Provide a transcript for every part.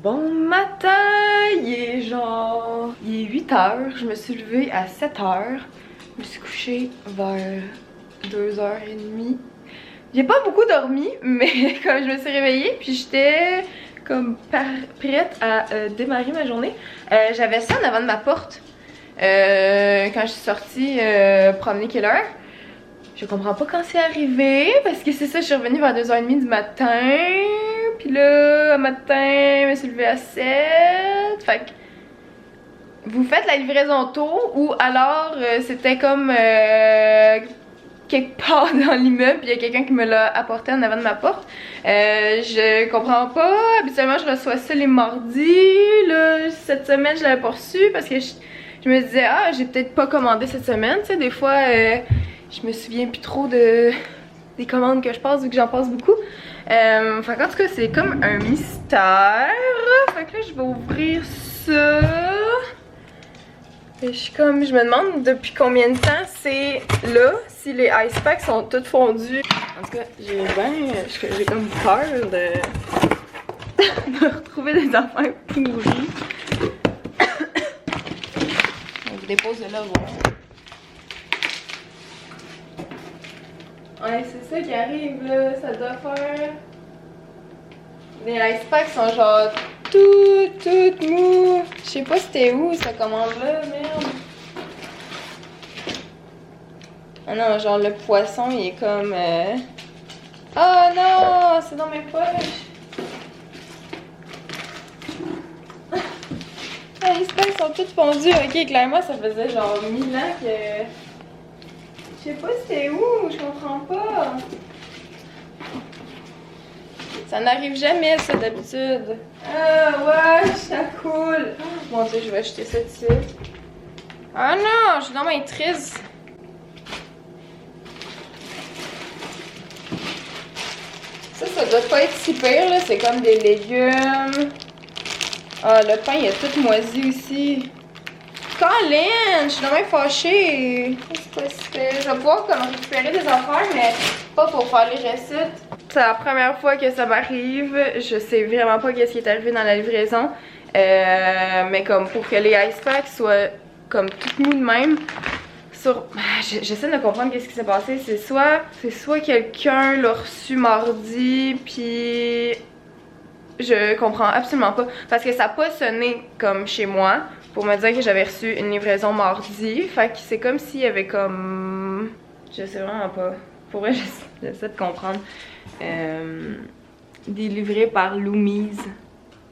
Bon matin, il est 8h, je me suis levée à 7h, je me suis couchée vers 2h30. J'ai pas beaucoup dormi, mais comme je me suis réveillée, puis j'étais comme prête à démarrer ma journée. J'avais ça en avant de ma porte quand je suis sortie promener Keller. Je comprends pas quand c'est arrivé, parce que c'est ça, je suis revenue vers 2h30 du matin. Puis là, un matin, je me suis levée à 7. Fait que vous faites la livraison tôt ou alors c'était comme quelque part dans l'immeuble, puis il y a quelqu'un qui me l'a apporté en avant de ma porte. Je comprends pas. Habituellement, je reçois ça les mardis. Là, cette semaine, je l'avais pas reçu parce que je me disais, ah, j'ai peut-être pas commandé cette semaine. Tu sais, des fois, je me souviens plus trop des commandes que je passe vu que j'en passe beaucoup. Fait qu'en tout cas, c'est comme un mystère. Fait que là, je vais ouvrir ça. Et je me demande depuis combien de temps c'est là, si les ice packs sont toutes fondus. En tout cas, j'ai comme peur de retrouver des affaires pourries. Je dépose de là, voilà. Ouais, c'est ça qui arrive là, ça doit faire... Les ice packs sont genre tout mou. Je sais pas c'était où cette commande là, merde. Ah non, genre le poisson il est comme... Oh non, c'est dans mes poches. Les ice packs sont toutes fondus. Ok, clairement ça faisait genre 1000 ans que... Je sais pas c'était où, je comprends pas. Ça n'arrive jamais ça d'habitude. Ah ouais, ça coule. Mon dieu, je vais acheter ça dessus. Ah non, je suis dans mes triste. Ça doit pas être si pire là, c'est comme des légumes. Ah, le pain il est tout moisi aussi. Colin, je suis vraiment fâchée. C'est pas si pire. Je vais pouvoir comme récupérer des affaires, mais pas pour faire les recettes. C'est la première fois que ça m'arrive. Je sais vraiment pas qu'est-ce qui est arrivé dans la livraison. Mais comme pour que les ice packs soient comme tout mou de même. J'essaie de comprendre qu'est-ce qui s'est passé. C'est soit quelqu'un l'a reçu mardi, puis je comprends absolument pas. Parce que ça n'a pas sonné comme chez moi pour me dire que j'avais reçu une livraison mardi. Fait que c'est comme s'il y avait comme... Je sais vraiment pas. Pour vrai, j'essaie de comprendre. Délivré par Loumise.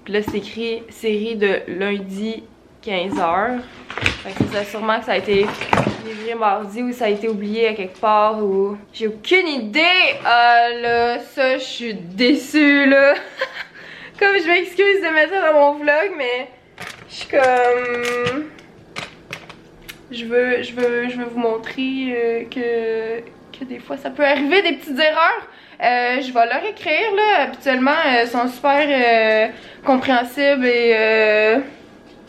Puis là, c'est écrit série de lundi 15h. Fait que c'est sûrement que ça a été livré mardi ou ça a été oublié à quelque part ou... J'ai aucune idée! Ah là, ça, je suis déçue là! Comme je m'excuse de mettre ça dans mon vlog, mais je suis comme... Je veux vous montrer que des fois ça peut arriver des petites erreurs. Je vais leur écrire là. Habituellement, elles sont super compréhensibles et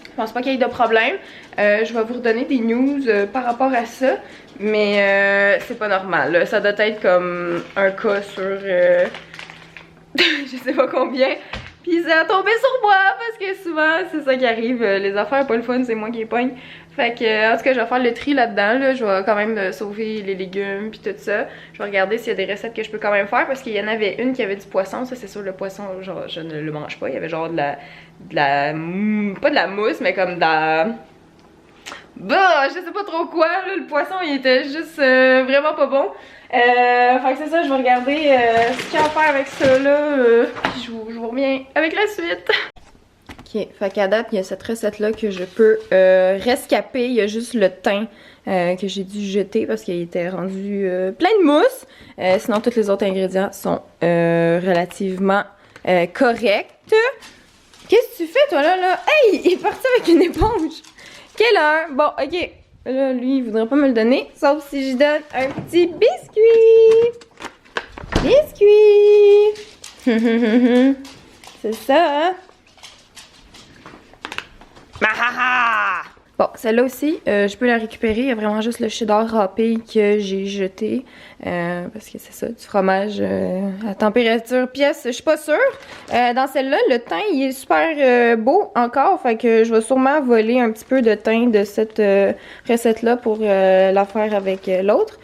je pense pas qu'il y ait de problème. Je vais vous redonner des news par rapport à ça. Mais c'est pas normal là. Ça doit être comme un cas sur je sais pas combien. Puis ça a tombé sur moi parce que souvent c'est ça qui arrive. Les affaires pas le fun, c'est moi qui les pogne. Fait que en tout cas je vais faire le tri là-dedans. Là. Je vais quand même sauver les légumes puis tout ça. Je vais regarder s'il y a des recettes que je peux quand même faire parce qu'il y en avait une qui avait du poisson. Ça c'est sûr le poisson genre je ne le mange pas. Il y avait genre de la pas de la mousse mais comme de la... Bah, je sais pas trop quoi là. Le poisson il était juste vraiment pas bon. Fait que c'est ça, je vais regarder ce qu'il y a à faire avec ça là. Puis je vous reviens avec la suite. Ok, fait qu'à date, il y a cette recette-là que je peux rescaper. Il y a juste le thym que j'ai dû jeter parce qu'il était rendu plein de mousse. Sinon, tous les autres ingrédients sont relativement corrects. Qu'est-ce que tu fais, toi, là? Hey! Il est parti avec une éponge! Quelle heure? Bon, ok. Là, lui, il voudrait pas me le donner. Sauf si je donne un petit biscuit! Biscuit! C'est ça, hein? Bon, celle-là aussi, je peux la récupérer. Il y a vraiment juste le cheddar râpé que j'ai jeté. Parce que c'est ça, du fromage à température pièce, je suis pas sûre. Dans celle-là, le thym, il est super beau encore. Fait que je vais sûrement voler un petit peu de thym de cette recette-là pour la faire avec l'autre.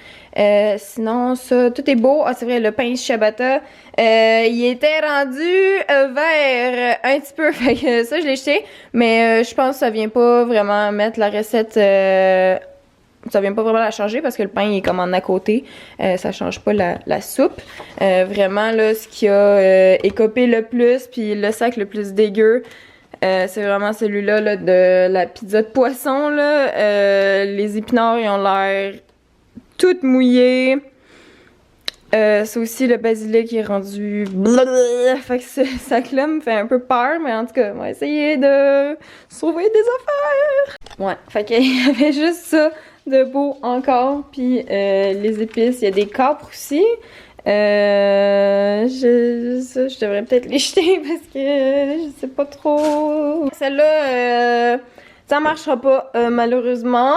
Sinon, ça, tout est beau. Ah, c'est vrai, le pain ciabatta, il était rendu vert un petit peu. Fait que ça, je l'ai jeté. Mais je pense que ça vient pas vraiment mettre la recette... ça vient pas vraiment la changer parce que le pain il est comme en à côté. Ça change pas la soupe. Vraiment, là, ce qui a écopé le plus, puis le sac le plus dégueu, c'est vraiment celui-là là, de la pizza de poisson. Là. Les épinards, ils ont l'air tout mouillés. C'est aussi le basilic qui est rendu blablabla. Fait que ce sac-là me fait un peu peur, mais en tout cas, on va essayer de sauver des affaires. Ouais, fait qu'il y avait juste ça de beau encore, puis les épices, il y a des capres aussi. Je devrais peut-être les jeter parce que je sais pas trop. Celle-là, ça marchera pas malheureusement.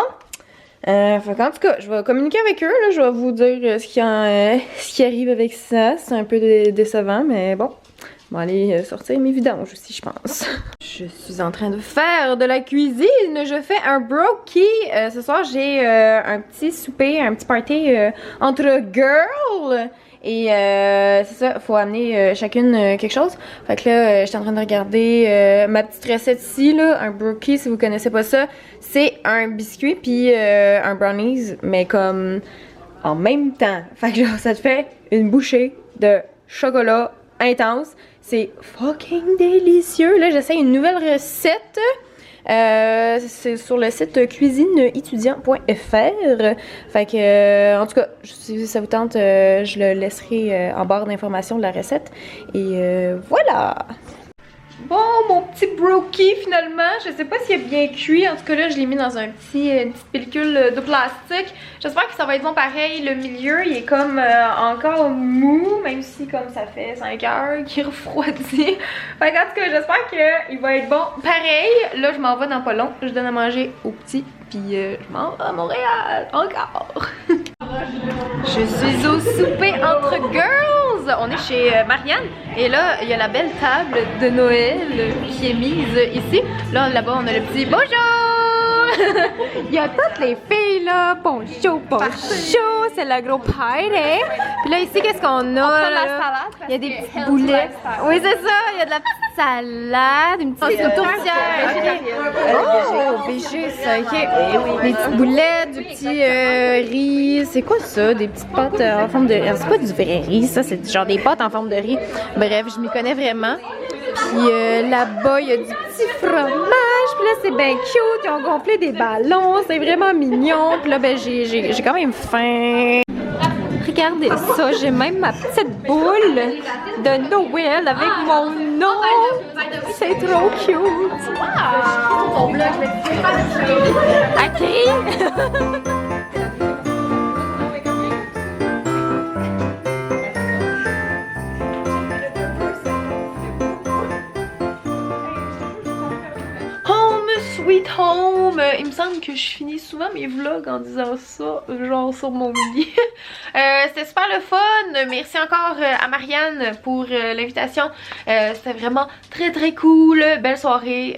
Fait qu'en tout cas, je vais communiquer avec eux, là, je vais vous dire ce qui arrive avec ça. C'est un peu décevant, mais bon. On va aller sortir mes vidanges aussi, je pense. Je suis en train de faire de la cuisine. Je fais un brokey. Ce soir, j'ai un petit souper, un petit party entre girls. Et c'est ça, faut amener chacune quelque chose. Fait que là, j'étais en train de regarder ma petite recette ici, là. Un brokey, si vous connaissez pas ça, c'est un biscuit puis un brownies, mais comme en même temps. Fait que genre, ça te fait une bouchée de chocolat intense. C'est fucking délicieux. Là, j'essaie une nouvelle recette. C'est sur le site cuisineétudiant.fr. Fait que, en tout cas, si ça vous tente, je le laisserai en barre d'informations de la recette. Et voilà! Bon, mon petit brokey finalement, je sais pas s'il est bien cuit, en tout cas là je l'ai mis dans une petite pellicule de plastique. J'espère que ça va être bon pareil, le milieu il est comme encore mou, même si comme ça fait 5 heures qu'il refroidit. Fait qu'en tout cas j'espère qu'il va être bon pareil. Là je m'en vais dans pas long, je donne à manger aux petits, puis je m'en vais à Montréal encore. Je suis au souper entre girls. On est chez Marianne et là il y a la belle table de Noël qui est mise ici. Là-bas on a le petit bonjour. Il y a toutes les filles là. Bonjour, bonjour. C'est la gros party. Puis là ici qu'est-ce qu'on a là? Il y a des petites boulettes. Oui c'est ça. Il y a de la petite salade, une petite tourtière. Oh, végé ça. Ok. Des petites boulettes, du petit riz. C'est quoi ça? Des petites pâtes en forme de... C'est pas du vrai riz, ça. C'est genre des pâtes en forme de riz. Bref, je m'y connais vraiment. Puis là-bas, il y a du petit fromage. Puis là, c'est bien cute. Ils ont gonflé des ballons. C'est vraiment mignon. Puis là, ben, j'ai quand même faim. Regardez ça. J'ai même ma petite boule de Noël avec mon nom. C'est trop cute. Wow! OK. Sweet Home. Il me semble que je finis souvent mes vlogs en disant ça, genre sur mon lit. C'était super le fun. Merci encore à Marianne pour l'invitation. C'était vraiment très très cool. Belle soirée.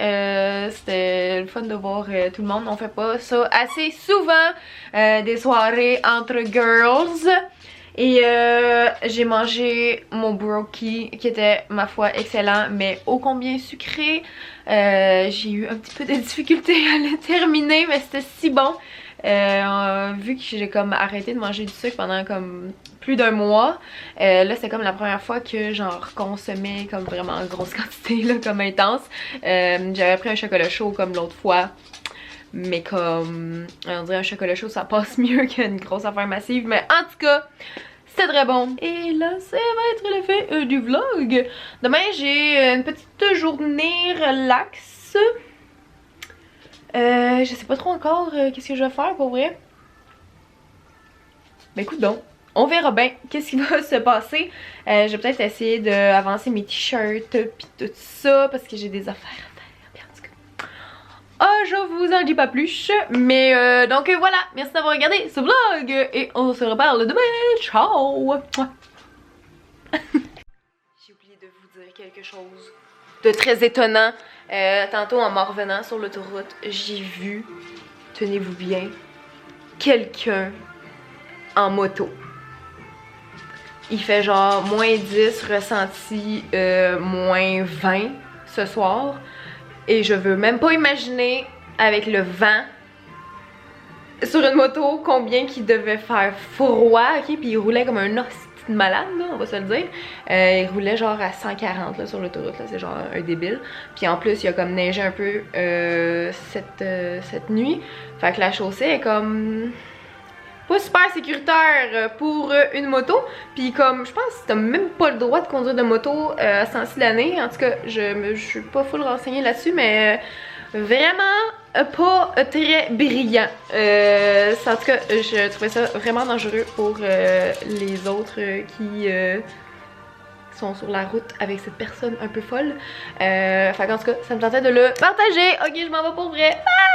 C'était le fun de voir tout le monde. On fait pas ça assez souvent. Des soirées entre girls. Et j'ai mangé mon brokey qui était ma foi excellent mais ô combien sucré. J'ai eu un petit peu de difficulté à le terminer mais c'était si bon. Vu que j'ai comme arrêté de manger du sucre pendant comme plus d'un mois, là c'est comme la première fois que j'en consommais comme vraiment en grosse quantité là, comme intense. J'avais pris un chocolat chaud comme l'autre fois. Mais comme, on dirait un chocolat chaud ça passe mieux qu'une grosse affaire massive. Mais en tout cas, c'était très bon. Et là, ça va être le fait du vlog. Demain, j'ai une petite journée relax. Je sais pas trop encore qu'est-ce que je vais faire pour vrai. Mais écoute donc, on verra bien qu'est-ce qui va se passer. Je vais peut-être essayer d'avancer mes t-shirts puis tout ça parce que j'ai des affaires à faire. Puis en tout cas, je vous en dis pas plus. Mais donc voilà, merci d'avoir regardé ce vlog et on se reparle demain. Ciao. J'ai oublié de vous dire quelque chose de très étonnant. Tantôt en m'en revenant sur l'autoroute, j'ai vu, tenez-vous bien, quelqu'un en moto. Il fait genre moins 10 ressenti, moins 20 ce soir. Et je veux même pas imaginer avec le vent sur une moto combien qu'il devait faire froid, ok? Puis il roulait comme un hostie de malade, là, on va se le dire. Il roulait genre à 140 là, sur l'autoroute, c'est genre un débile. Puis en plus, il a comme neigé un peu cette nuit. Fait que la chaussée est comme pas super sécuritaire pour une moto. Puis comme, je pense que t'as même pas le droit de conduire de moto à ce temps-ci de l'année. En tout cas, je suis pas full renseignée là-dessus, mais vraiment pas très brillant. En tout cas, je trouvais ça vraiment dangereux pour les autres qui sont sur la route avec cette personne un peu folle. Fait qu'en tout cas, ça me tentait de le partager. Ok, je m'en vais pour vrai. Bye!